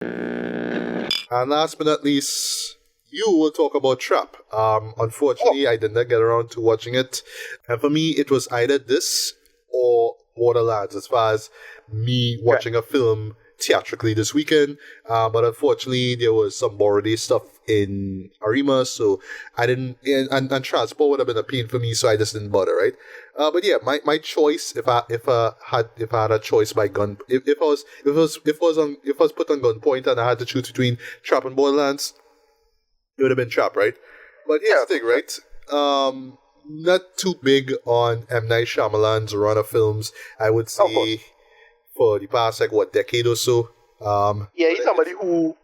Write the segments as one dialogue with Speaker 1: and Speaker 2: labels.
Speaker 1: And last but not least, you will talk about Trap. Unfortunately, I did not get around to watching it. And for me, it was either this or Borderlands as far as me watching a film theatrically this weekend. But unfortunately, there was some borrowed stuff in Arima, so I didn't. And transport would have been a pain for me, so I just didn't bother, right? But yeah, my choice if I had a choice by gun if I was put on gunpoint and I had to choose between Trap and Borderlands, it would have been Trap, right? But here's the thing, right? Not too big on M. Night Shyamalan's run of films, I would say, for the past, decade or so.
Speaker 2: He's somebody who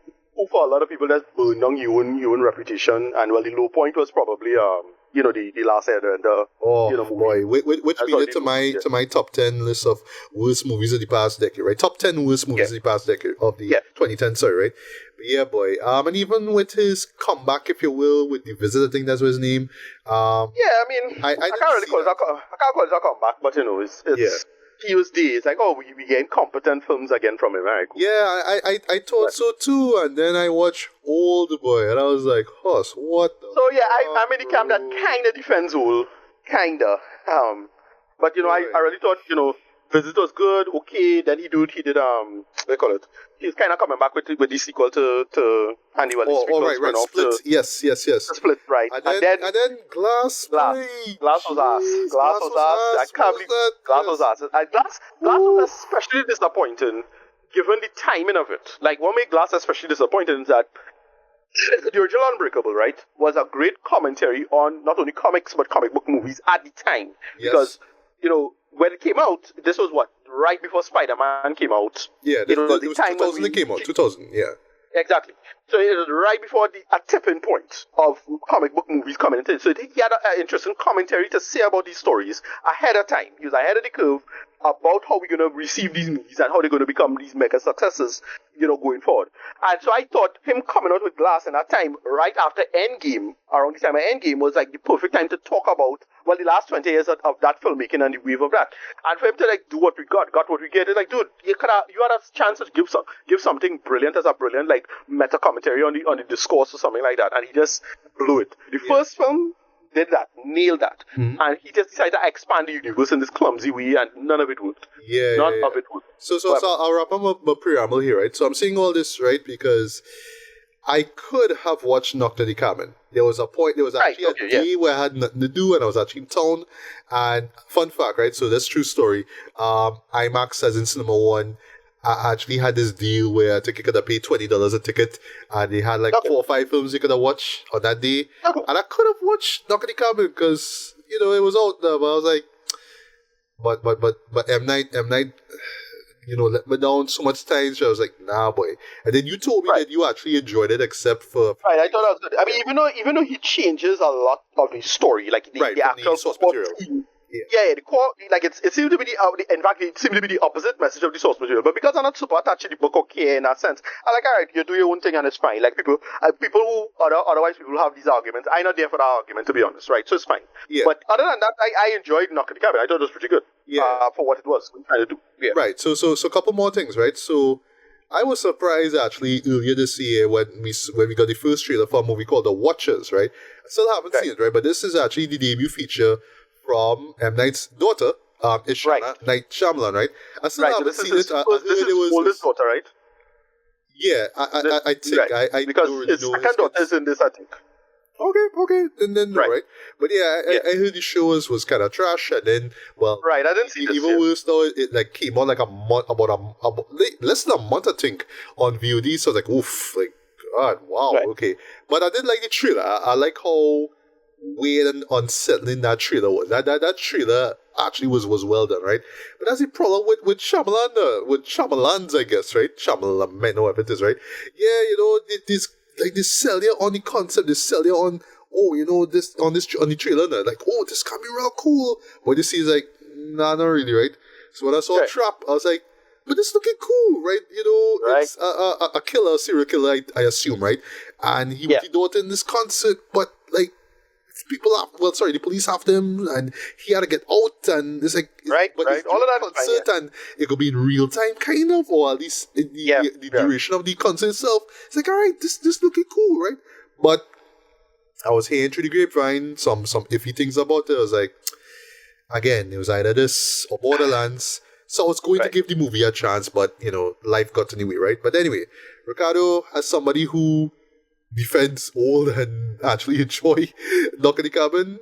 Speaker 2: for a lot of people, that's burned on your own reputation. And, well, the low point was probably, the last Airbender.
Speaker 1: Boy. Which made it to my top 10 list of worst movies of the past decade, right? Top 10 worst movies of the past decade, of the 2010, sorry, right? But yeah, boy. And even with his comeback, if you will, with The Visit, I think that's his name. I can't
Speaker 2: really call it a comeback, but, it's few days, we getting competent films again from him, right?
Speaker 1: Yeah, I thought so too, and then I watched Old Boy, and I was like, "Hoss, what?"
Speaker 2: I'm in the camp that kind of defends Old, kinda. But I really thought Visit was good, okay. Then he did what do you call it? He's kind of coming back with the sequel to Andy Wells.
Speaker 1: Right. Split. Yes.
Speaker 2: Split, right.
Speaker 1: And then Glass.
Speaker 2: Glass was ass. Glass was ass. I can't believe Glass was ass. Glass was especially disappointing, given the timing of it. Like, what made Glass especially disappointing is that the original Unbreakable, right, was a great commentary on not only comics but comic book movies at the time.
Speaker 1: Yes.
Speaker 2: Because, when it came out, this was right before Spider-Man came out.
Speaker 1: Yeah, it was 2000 it came out. 2000, yeah.
Speaker 2: Exactly. So it was right before a tipping point of comic book movies coming into it. So he had an interesting commentary to say about these stories ahead of time. He was ahead of the curve about how we're going to receive these movies and how they're going to become these mega successes, going forward. And so I thought him coming out with Glass in that time, right after Endgame, around the time of Endgame, was like the perfect time to talk about, the last 20 years of that filmmaking and the wave of that. And for him to do what we got what we get, it's like, dude, you had a chance to give something brilliant as a brilliant, meta commentary on the discourse or something like that, and he just blew it. The first film did that, nailed that, and he just decided to expand the universe in this clumsy way, and none of it worked. None of it worked.
Speaker 1: So I'll wrap up my preamble here, right? So I'm saying all this, right, because I could have watched Knocked at the Cabin. There was actually a day where I had nothing to do, and I was actually in town. And fun fact, right? So that's true story. IMAX, as in Cinema One, I actually had this deal where I think you could have paid $20 a ticket, and they had 4 or 5 films you could have watched on that day. And I could have watched Knock at the Cabin because it was out there. But I was like, but M Night, let me down so much times. So I was like, nah, boy. And then you told me that you actually enjoyed it, except for
Speaker 2: I thought it was good. I mean, even though he changes a lot of the story, the actual
Speaker 1: source material.
Speaker 2: The core, it seemed to be in fact, it seemed to be the opposite message of the source material. But because I'm not super attached to the book, in that sense, I'm like, all right, you do your own thing and it's fine. People who otherwise people have these arguments. I'm not there for that argument, to be honest, right? So it's fine. Yeah. But other than that, I enjoyed Knock at the Cabin. I thought it was pretty good. Yeah. For what it was trying to do. Yeah.
Speaker 1: Right. So a couple more things, right? So I was surprised actually earlier this year when we got the first trailer for a movie called The Watchers, right? I still haven't seen it, right? But this is actually the debut feature from M. Night's daughter, Night Shyamalan, right? I still haven't seen it.
Speaker 2: This is his oldest daughter, right?
Speaker 1: Yeah, I think.
Speaker 2: Right.
Speaker 1: I
Speaker 2: because
Speaker 1: don't really
Speaker 2: his
Speaker 1: know
Speaker 2: second daughter is in this, I think.
Speaker 1: Okay, then right. But I heard the show was kind of trash, and then
Speaker 2: I didn't see this.
Speaker 1: Even worse though, it came out a month, about less than a month, I think, on VOD. So I was like, oof, God, wow, okay. But I did like the trailer. I like how weird and unsettling that trailer was. That trailer actually was well done, right? But that's the problem with Shyamalan, with Shyamalan's, I guess, right? Shyamalan, whatever it is, right? Yeah, they sell you on the concept, they sell you on, this on the trailer, and this can be real cool. But you see, is nah, not really, right? So when I saw Trap, I was like, but this looking cool, right? It's a killer, serial killer, I assume, right? And he was in this concert, but the police after him, and he had to get out, and it's like,
Speaker 2: Right.
Speaker 1: but it's
Speaker 2: All of that
Speaker 1: during
Speaker 2: is fine,
Speaker 1: concert, and it could be in real time, kind of, or at least in the duration of the concert itself. It's like, all right, this looking cool, right? But I was hearing through the grapevine some iffy things about it. I was like, again, it was either this or Borderlands. So I was going to give the movie a chance, but life got in the way, right? But anyway, Ricardo, as somebody who defends old and actually enjoy Knock in the Cabin,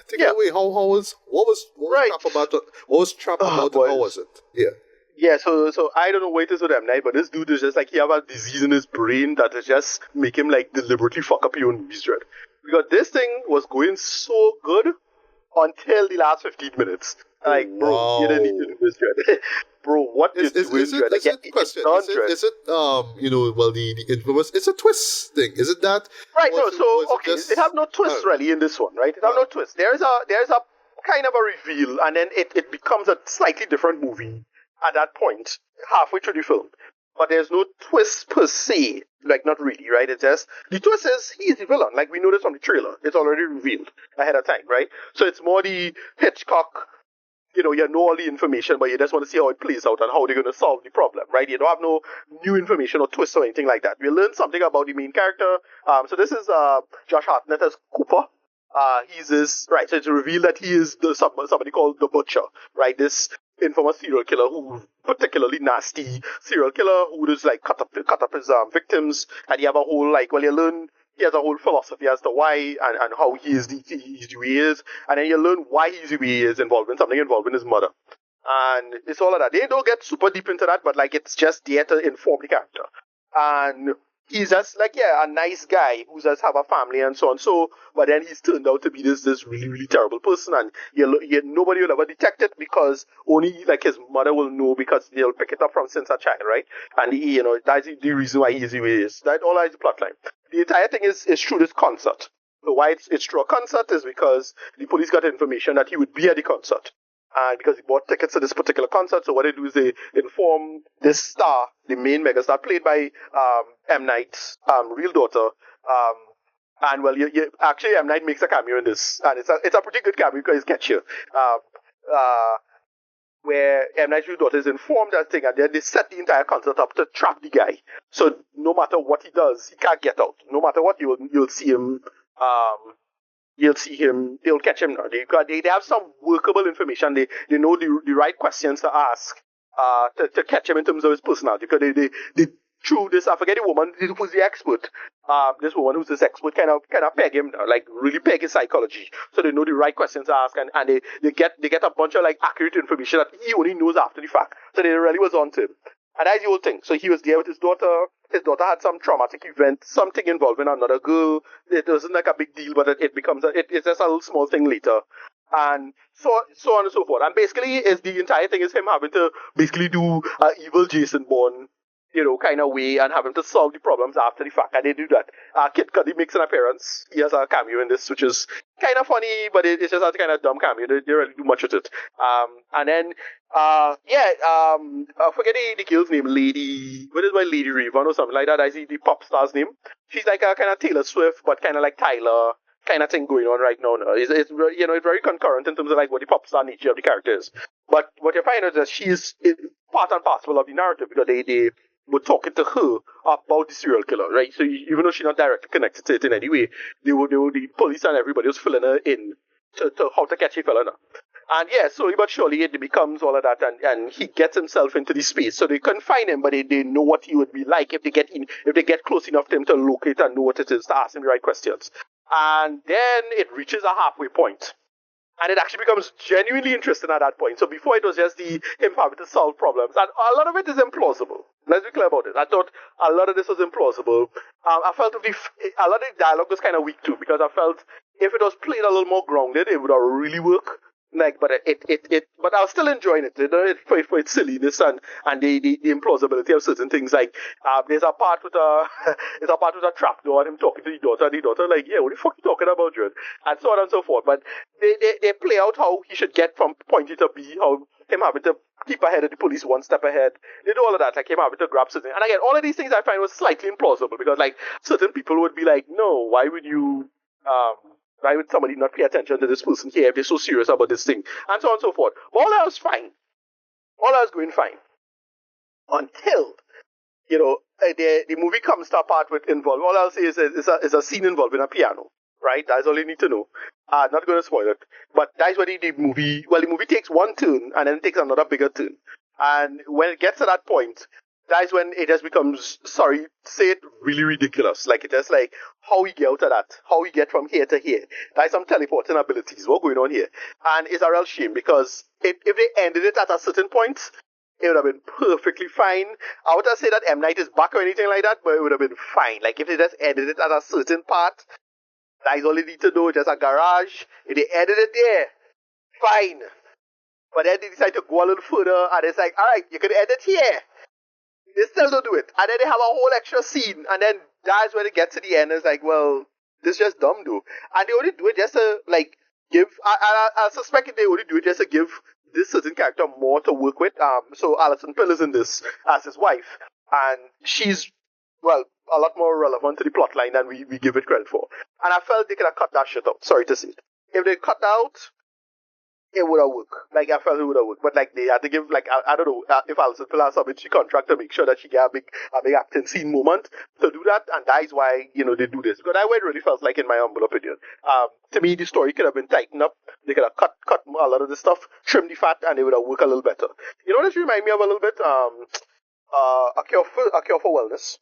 Speaker 1: take it away. What was Trap about? What was Trap about? And how was it? Yeah.
Speaker 2: Yeah, so I don't know what it is with M. Night, but this dude is just like, he have a disease in his brain that is just make him like deliberately fuck up your own movies, Dread. Because this thing was going so good until the last 15 minutes. Like, bro, you didn't need to do this, Dread. Bro, what is it, Dread? Like,
Speaker 1: question. Is it the infamous, it's a twist thing. Is it that?
Speaker 2: Right, it have no twist really in this one, right? It have no twist. There's a kind of a reveal, and then it becomes a slightly different movie at that point, halfway through the film. But there's no twist per se, like not really, right? It's just, the twist is he's the villain. Like we know this from the trailer. It's already revealed ahead of time, right? So it's more the Hitchcock, you know all the information, but you just want to see how it plays out and how they're going to solve the problem, right? You don't have no new information or twists or anything like that. We learn something about the main character. So this is Josh Hartnett as Cooper. He's this, right, so it's revealed that he is somebody called the Butcher, right? This infamous serial killer who particularly nasty serial killer who just like cut up his victims, and you have a whole you learn he has a whole philosophy as to why and how he's the way he is, and then you learn why he's the way he is involving his mother, and it's all of that. They don't get super deep into that, but like it's just there to inform the character, and he's just like a nice guy who just have a family and so on. So, but then he's turned out to be this really really terrible person, and nobody will ever detect it because only like his mother will know because they'll pick it up from since a child, right? And that's the reason why he's the way he is. That all is the plotline. The entire thing is through this concert. So why it's through a concert is because the police got information that he would be at the concert. And because he bought tickets to this particular concert, so what they do is they inform this star, the main megastar, played by M. Night's real daughter. And well, actually M. Night makes a cameo in this, and it's a pretty good cameo because it gets you. Where M. Night's real daughter is informed that thing, and then they set the entire concert up to trap the guy. So no matter what he does, he can't get out. No matter what, you'll see him. They'll catch him now. They have some workable information. They know the right questions to ask to catch him in terms of his personality. Because they through this, I forget the woman who's the expert. This woman who's this expert kind of peg him now, like really peg his psychology. So they know the right questions to ask, and they get a bunch of like accurate information that he only knows after the fact. So they really was on to him. And that's the whole thing. So he was there with his daughter. His daughter had some traumatic event, something involving another girl. It wasn't like a big deal, but it becomes it's just a little small thing later. And so on and so forth. And basically, the entire thing is him having to basically do an evil Jason Bourne, kind of way, and having to solve the problems after the fact. And they do that. Kid Cudi makes an appearance. He has a cameo in this, which is kind of funny, but it's just a kind of dumb cameo. They really do much with it. And then, I forget the girl's name, what is my Lady Raven or something like that? I see the pop star's name. She's like a kind of Taylor Swift, but kind of like Tyler kind of thing going on right now. It's very concurrent in terms of like what the pop star nature of the character is. But what you find is that she's part and parcel of the narrative because they were talking to her about the serial killer, right? So even though she's not directly connected to it in any way, the police and everybody was filling her in to how to catch a fella now. And slowly but surely it becomes all of that, and he gets himself into the space. So they couldn't find him, but they know what he would be like if they get close enough to him to locate and know what it is, to ask him the right questions. And then it reaches a halfway point. And it actually becomes genuinely interesting at that point. So before it was just him having to solve problems. And a lot of it is implausible. Let's be clear about it. I thought a lot of this was implausible. I felt a lot of the dialogue was kind of weak too, because I felt if it was played a little more grounded, it would have really worked. But but I was still enjoying it, for its silliness and the implausibility of certain things. Like there's a part with a trapdoor and him talking to the daughter, and the daughter like, yeah, what the fuck are you talking about, Jude? And so on and so forth. But they play out how he should get from point A to B, how him having to keep ahead of the police one step ahead. They do all of that, like him having to grab something. And again, all of these things I find was slightly implausible because like certain people would be like, no, why would you Why would somebody not pay attention to this person here if they're so serious about this thing? And so on and so forth. But all that was fine. All that was going fine. Until, the movie comes to a part with involve. All I'll say is a scene involving a piano. Right? That's all you need to know. Not going to spoil it. But that's where the movie takes one turn and then it takes another bigger turn. And when it gets to that point, that's when it just becomes, sorry, say it, really ridiculous. Like, it's just like, how we get out of that? How we get from here to here? There's some teleporting abilities. What's going on here? And it's a real shame because if they ended it at a certain point, it would have been perfectly fine. I wouldn't say that M. Night is back or anything like that, but it would have been fine. Like, if they just ended it at a certain part, that's all you need to know, just a garage. If they ended it there, fine. But then they decide to go a little further, and it's like, alright, you can end it here. They still don't do it. And then they have a whole extra scene, and then that's when it gets to the end, it's like, well, this is just dumb, though. And they only do it just to, like, give, I suspect they only do it just to give this certain character more to work with. So Alison Pill is in this as his wife, and she's, well, a lot more relevant to the plot line than we give it credit for. And I felt they could have cut that shit out. Sorry to say it. If they cut out, it would have worked. Like, I felt it would have worked. But, like, they had to give, like, I don't know, if Alison Pill has something, she contract to make sure that she get a big acting scene moment to do that. And that is why, they do this. Because that's what it really felt like, in my humble opinion. To me, the story could have been tightened up. They could have cut a lot of the stuff, trim the fat, and it would have worked a little better. You know what this remind me of a little bit? A Cure for Wellness.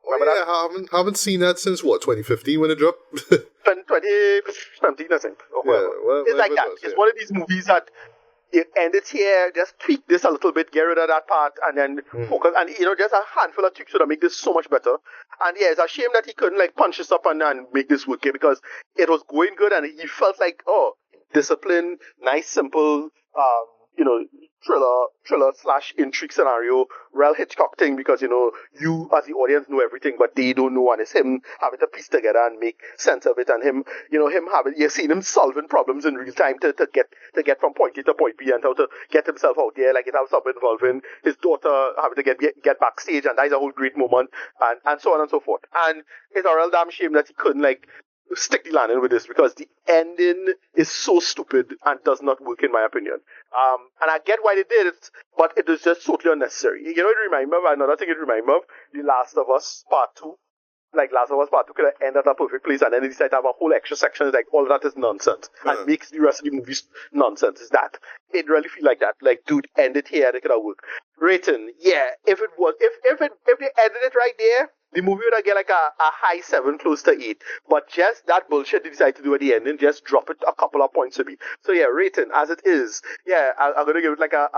Speaker 1: I haven't seen that since, 2015 when it dropped?
Speaker 2: 2017, I think. Or it's like that. It's one of these movies that you end it here, just tweak this a little bit, get rid of that part, and then focus. And, just a handful of tweaks would make this so much better. And yeah, it's a shame that he couldn't, like, punch this up and make this work, because it was going good, and he felt like, discipline, nice, simple, thriller / intrigue scenario, real Hitchcock thing, because, you as the audience know everything, but they don't know, and it's him having to piece together and make sense of it, and him having, you've seen him solving problems in real time to get from point A to point B, and how to get himself out there, like it has something involving his daughter having to get backstage, and that is a whole great moment, and so on and so forth. And it's a real damn shame that he couldn't, like, stick the landing with this, because the ending is so stupid and does not work, in my opinion. And I get why they did it, but it is just totally unnecessary. It reminds me of another thing. It reminds me of The Last of Us Part 2. Like, Last of Us Part 2 could have ended at a perfect place, and then they decided to have a whole extra section. It's like, all of that is nonsense, and makes the rest of the movie nonsense. Is that it really feel like that? Like, dude, end it here, and it could have worked. Rating, yeah. If they ended it right there, the movie would get like a high 7, close to 8. But just that bullshit they decided to do at the end and just drop it a couple of points to me. So yeah, rating as it is. Yeah, I'm going to give it like a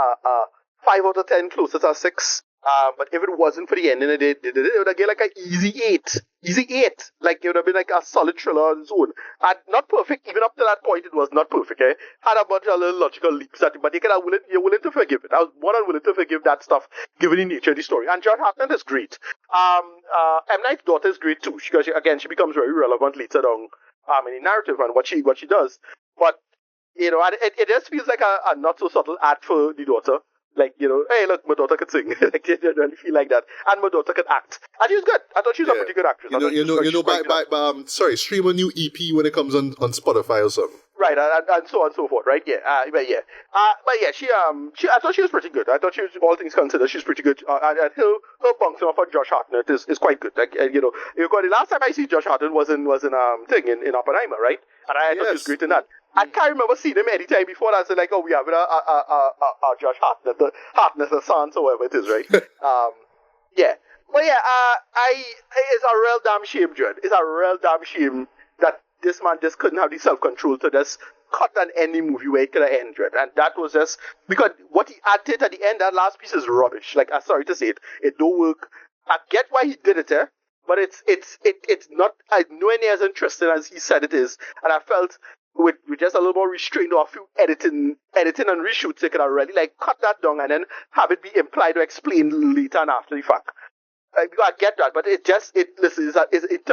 Speaker 2: 5 out of 10, closer to a 6. But if it wasn't for the ending, it would have get like an easy 8. Easy 8. Like, it would have been like a solid thriller on its own. And not perfect. Even up to that point, it was not perfect, eh? Had a bunch of little logical leaps at it, but you're willing to forgive it. I was more than willing to forgive that stuff, given the nature of the story. And John Hartnett is great. M. Night's daughter is great too, because she becomes very relevant later on, in the narrative and what she does. But, it just feels like a not so subtle ad for the daughter. Like, hey, look, my daughter could sing. Like, they really feel like that. And my daughter could act. And she was good. I thought she was a pretty good actress.
Speaker 1: Stream a new EP when it comes on Spotify or something.
Speaker 2: Right, and so on and so forth, right? Yeah, but she I thought she was pretty good. I thought she was, all things considered, she's pretty good. And her bouncing off of Josh Hartnett is quite good. Like, the last time I see Josh Hartnett was in Oppenheimer, right? And I thought he was great in that. I can't remember seeing him any time before that. So like, we have a Josh Hartnett, Hartnett Sans or whatever it is, right? Yeah. But yeah, it's a real damn shame, Judd. It's a real damn shame that this man just couldn't have the self-control to just cut an any movie where it could have ended. And that was just, because what he added at the end, that last piece is rubbish. Like, I'm sorry to say it. It don't work. I get why he did it, but it's not nowhere near as interesting as he said it is. And I felt with just a little more restraint or a few editing and reshoots, they could have really like cut that down and then have it be implied or explained later and after the fact. I get that, but in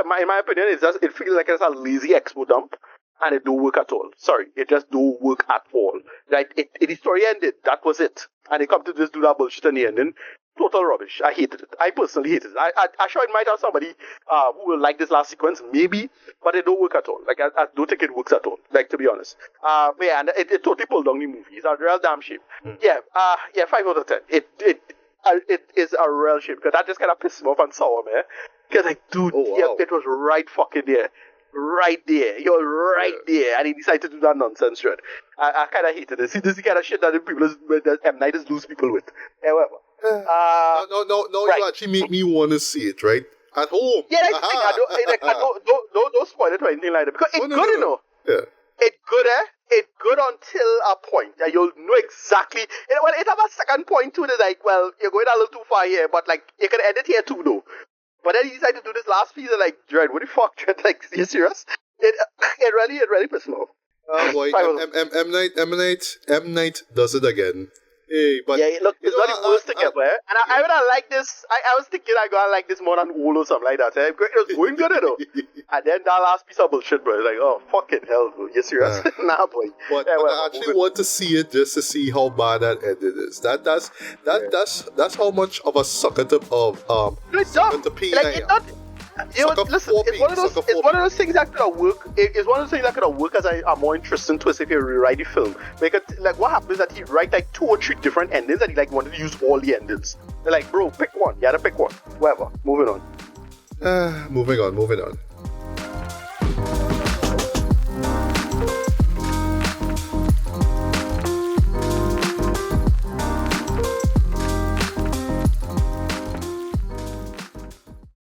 Speaker 2: my opinion, it feels like it's a lazy expo dump, and it don't work at all. Sorry, it just don't work at all. Right? The story ended. That was it, and they come to just do that bullshit in the ending. total rubbish. I hated it. I personally hated it. I'm sure it might have somebody who will like this last sequence, maybe, but it don't work at all. Like, I don't think it works at all, like, to be honest. But yeah, and it totally pulled down the movie. It's a real damn shame. Yeah, 5 out of 10. It is a real shame, because that just kind of pissed me off and sour me. Because, like, dude, it was right fucking there. Right there. You're right there. And he decided to do that nonsense shit. I kind of hated it. See, this is the kind of shit that that M. Night is lose people with. However.
Speaker 1: No,
Speaker 2: right.
Speaker 1: you actually make me want to see it, right? At home.
Speaker 2: Yeah, that's the thing. Don't spoil it or anything like that. Because it's good, you know.
Speaker 1: Yeah.
Speaker 2: It's good, It's good until a point. And you'll know exactly. Well, it have a second point too. It's like, well, you're going a little too far here, but, like, you can edit here too, though. But then he decided to do this last piece, and, like, Dread, what the fuck, Dread? Like, are you serious? It really pissed me off.
Speaker 1: Oh boy, M. Night does it again. Hey, but
Speaker 2: yeah, look, it's not the worst thing ever. And I would have liked this. I was thinking I gotta like this more than Old or something like that. It was going good, you know. And then that last piece of bullshit, bro. It's like, oh, fucking hell, bro. You serious? Nah, boy.
Speaker 1: But I actually want to see it just to see how bad that ended is. That's how much of a sucker to pain
Speaker 2: like,
Speaker 1: I
Speaker 2: it's
Speaker 1: am.
Speaker 2: not. You know, listen, it's one of those things that could have worked. It's one of those things that could have worked as a more interesting twist if you rewrite the film. Because, like, what happens is that he write like 2 or 3 different endings, and he, like, wanted to use all the endings. They're like, bro, pick one. You had to pick one. Whatever. Moving on.
Speaker 1: Moving on.